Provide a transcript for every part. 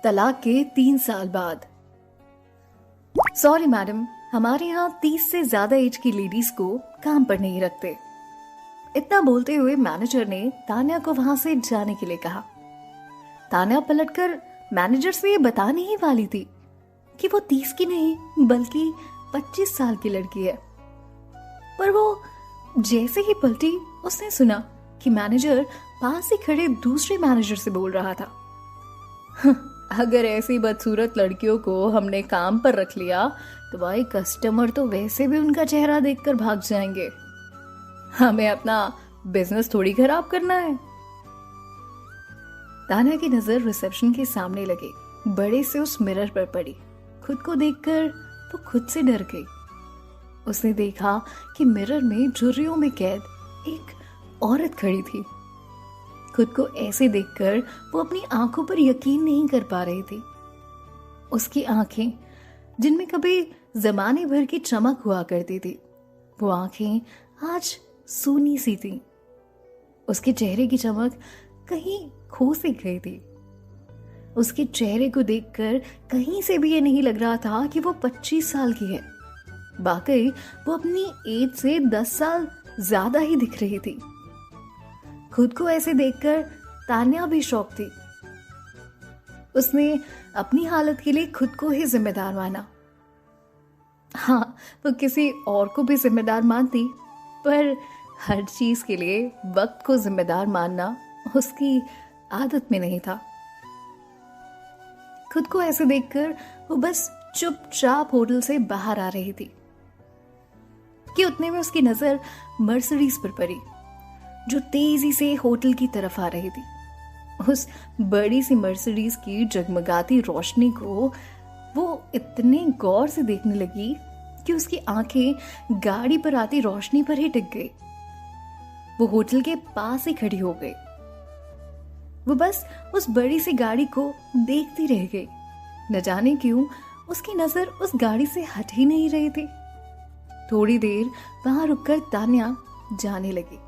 तलाक के 3 साल बाद। सॉरी मैडम, हमारे यहाँ 30 से ज्यादा एज की लेडीज को काम पर नहीं रखते। इतना बोलते हुए मैनेजर ने तान्या को वहां से जाने के लिए कहा। तान्या पलटकर मैनेजर से ये बताने ही वाली थी कि वो 30 की नहीं बल्कि 25 साल की लड़की है, पर वो जैसे ही पलटी उसने सुना कि मैनेजर पास ही खड़े दूसरे मैनेजर से बोल रहा था, अगर ऐसी बदसूरत लड़कियों को हमने काम पर रख लिया तो भाई कस्टमर तो वैसे भी उनका चेहरा देखकर भाग जाएंगे। हमें अपना बिजनेस थोड़ी खराब करना है। तान्या की नजर रिसेप्शन के सामने लगे बड़े से उस मिरर पर पड़ी। खुद को देखकर वो खुद से डर गई। उसने देखा कि मिरर में झुर्रियों में कैद एक औरत खड़ी थी। खुद को ऐसे देखकर वो अपनी आंखों पर यकीन नहीं कर पा रही थी। उसकी आंखें, जिनमें कभी जमाने भर की चमक हुआ करती थी, वो आंखें आज सूनी सी थी। उसके चेहरे की चमक कहीं खो सी गई थी। उसके चेहरे को देखकर कहीं से भी ये नहीं लग रहा था कि वो 25 साल की है। वाकई वो अपनी एज से 10 साल ज्यादा ही दिख रही थी। खुद को ऐसे देखकर तान्या भी शॉक थी। उसने अपनी हालत के लिए खुद को ही जिम्मेदार माना। हाँ, वो किसी और को भी जिम्मेदार मानती, पर हर चीज के लिए वक्त को जिम्मेदार मानना उसकी आदत में नहीं था। खुद को ऐसे देखकर वो बस चुपचाप होटल से बाहर आ रही थी कि उतने में उसकी नजर मर्सिडीज पर पड़ी, जो तेजी से होटल की तरफ आ रही थी। उस बड़ी सी मर्सिडीज की जगमगाती रोशनी को वो इतने गौर से देखने लगी कि उसकी आंखें गाड़ी पर आती रोशनी पर ही टिक गई। वो होटल के पास ही खड़ी हो गई। वो बस उस बड़ी सी गाड़ी को देखती रह गई। न जाने क्यों उसकी नजर उस गाड़ी से हट ही नहीं रही थी। थोड़ी देर वहां रुककर तान्या जाने लगी।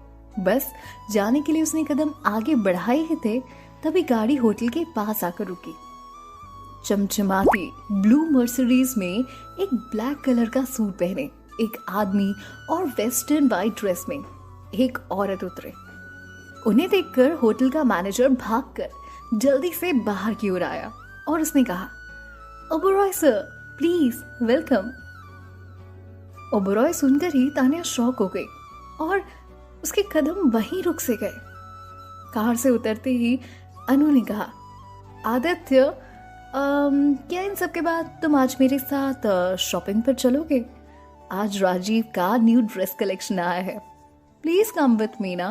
बस जाने के लिए उसने कदम आगे बढ़ाए ही थे, तभी गाड़ी होटल के पास आकर रुकी। चमचमाती ब्लू मर्सिडीज में एक ब्लैक कलर का सूट पहने एक आदमी और वेस्टर्न व्हाइट ड्रेस में एक औरत उतरे। उन्हें देखकर होटल का मैनेजर भागकर जल्दी से बाहर की ओर आया और उसने कहा, Oberoi sir, please welcome. Oberoi सुनकर ही तान्या शॉक हो गई और उसके कदम वहीं रुक से गए। कार से उतरते ही अनु ने कहा, आदित्य, क्या इन सब के बाद तुम आज मेरे साथ शॉपिंग पर चलोगे? आज राजीव का न्यू ड्रेस कलेक्शन आया है, प्लीज कम विथ मी ना।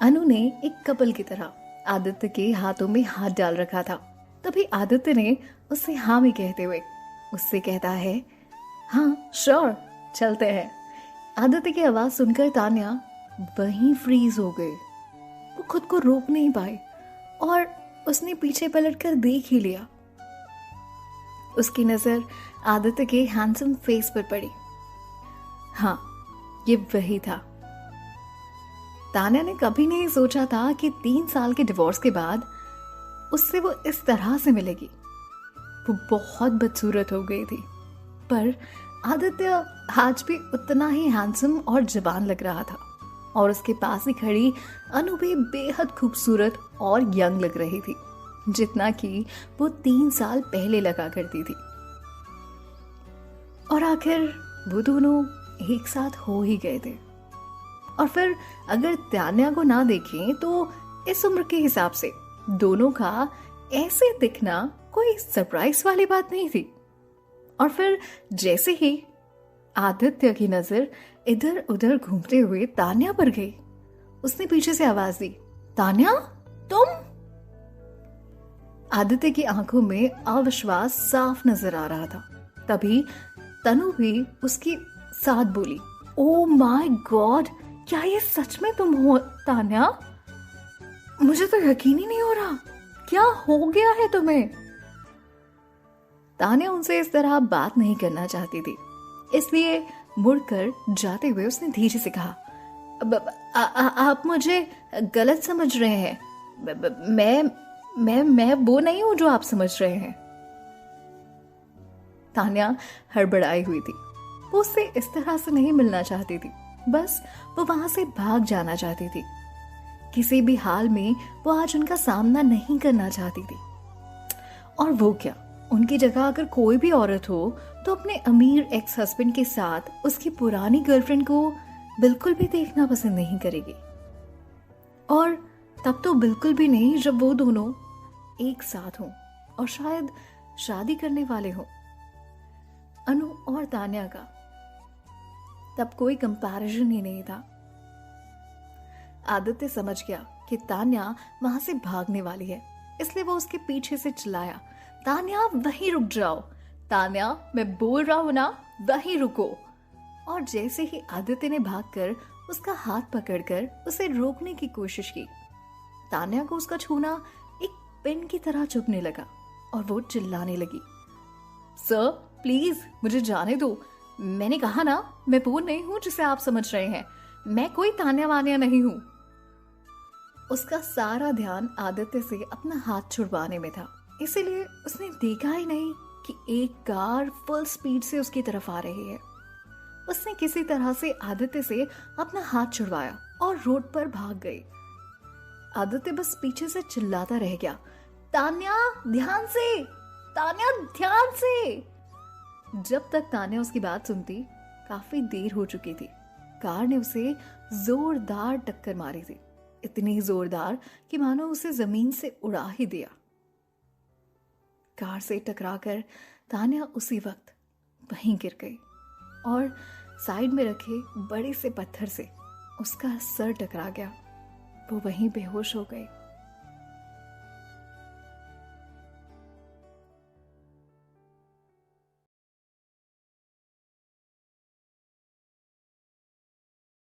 अनु ने एक कपल की तरह आदित्य के हाथों में हाथ डाल रखा था। तभी आदित्य ने उससे हाँ में कहते हुए उससे कहता है, हाँ श्योर, चलते हैं। आदित्य की आवाज सुनकर तान्या वहीं फ्रीज हो गई। वो खुद को रोक नहीं पाई और उसने पीछे पलटकर देख ही लिया। उसकी नजर आदित्य के हैंडसम फेस पर पड़ी। हाँ, ये वही था। तान्या ने कभी नहीं सोचा था कि 3 साल के डिवोर्स के बाद उससे वो इस तरह से मिलेगी। वो बहुत बदसूरत हो गई थी, पर आदित्य आज भी उतना ही हैंडसम और जवान लग रहा था और उसके पास ही खड़ी अनु भी बेहद खूबसूरत और यंग लग रही थी, जितना कि वो 3 साल पहले लगा करती थी। और आखिर वो दोनों एक साथ हो ही गए थे। और फिर अगर तान्या को ना देखें तो इस उम्र के हिसाब से दोनों का ऐसे दिखना कोई सरप्राइज वाली बात नहीं थी। और फिर जैसे ही आदित्य की नजर इधर उधर घूमते हुए तान्या पर गई, उसने पीछे से आवाज दी, तान्या, तुम? आदित्य की आंखों में अविश्वास साफ नजर आ रहा था। तभी तनु भी उसकी साथ बोली, ओ माय गॉड, क्या ये सच में तुम हो तान्या? मुझे तो यकीन ही नहीं हो रहा, क्या हो गया है तुम्हें? तान्या उनसे इस तरह बात नहीं करना चाहती थी, इसलिए मुड़कर जाते हुए उसने धीरे से कहा, आप मुझे गलत समझ रहे हैं। मैं मैं वो नहीं हूं जो आप समझ रहे हैं। तान्या हड़बड़ाई हुई थी। वो उससे इस तरह से नहीं मिलना चाहती थी, बस वो वहां से भाग जाना चाहती थी। किसी भी हाल में वो आज उनका सामना नहीं करना चाहती थी। और वो क्या, उनकी जगह अगर कोई भी औरत हो तो अपने अमीर एक्स हस्बैंड के साथ उसकी पुरानी गर्लफ्रेंड को बिल्कुल भी देखना पसंद नहीं करेगी। और तब तो बिल्कुल भी नहीं जब वो दोनों एक साथ हों और शायद शादी करने वाले हों। अनु और तान्या का तब कोई कंपैरिजन ही नहीं था। आदित्य समझ गया कि तान्या वहां से भागने वाली है, इसलिए वो उसके पीछे से चिल्लाया, तान्या वहीं रुक जाओ, तान्या मैं बोल रहा हूं ना, वहीं रुको। और जैसे ही आदित्य ने भागकर उसका हाथ पकड़कर उसे रोकने की कोशिश की, तान्या को उसका छूना एक पिन की तरह चुभने लगा और वो चिल्लाने लगी, सर प्लीज मुझे जाने दो, मैंने कहा ना मैं वो नहीं हूं जिसे आप समझ रहे हैं, मैं कोई तान्या वान्या नहीं हूं। उसका सारा ध्यान आदित्य से अपना हाथ छुड़वाने में था, इसीलिए उसने देखा ही नहीं कि एक कार फुल स्पीड से उसकी तरफ आ रही है। उसने किसी तरह से आदित्य से अपना हाथ छुड़वाया और रोड पर भाग गई। आदित्य बस पीछे से चिल्लाता रह गया, तान्या ध्यान से, तान्या ध्यान से। जब तक तान्या उसकी बात सुनती, काफी देर हो चुकी थी। कार ने उसे जोरदार टक्कर मारी थी, इतनी जोरदार कि मानो उसे जमीन से उड़ा ही दिया। कार से टकराकर तान्या उसी वक्त वहीं गिर गई और साइड में रखे बड़े से पत्थर से उसका सर टकरा गया। वो वहीं बेहोश हो गई।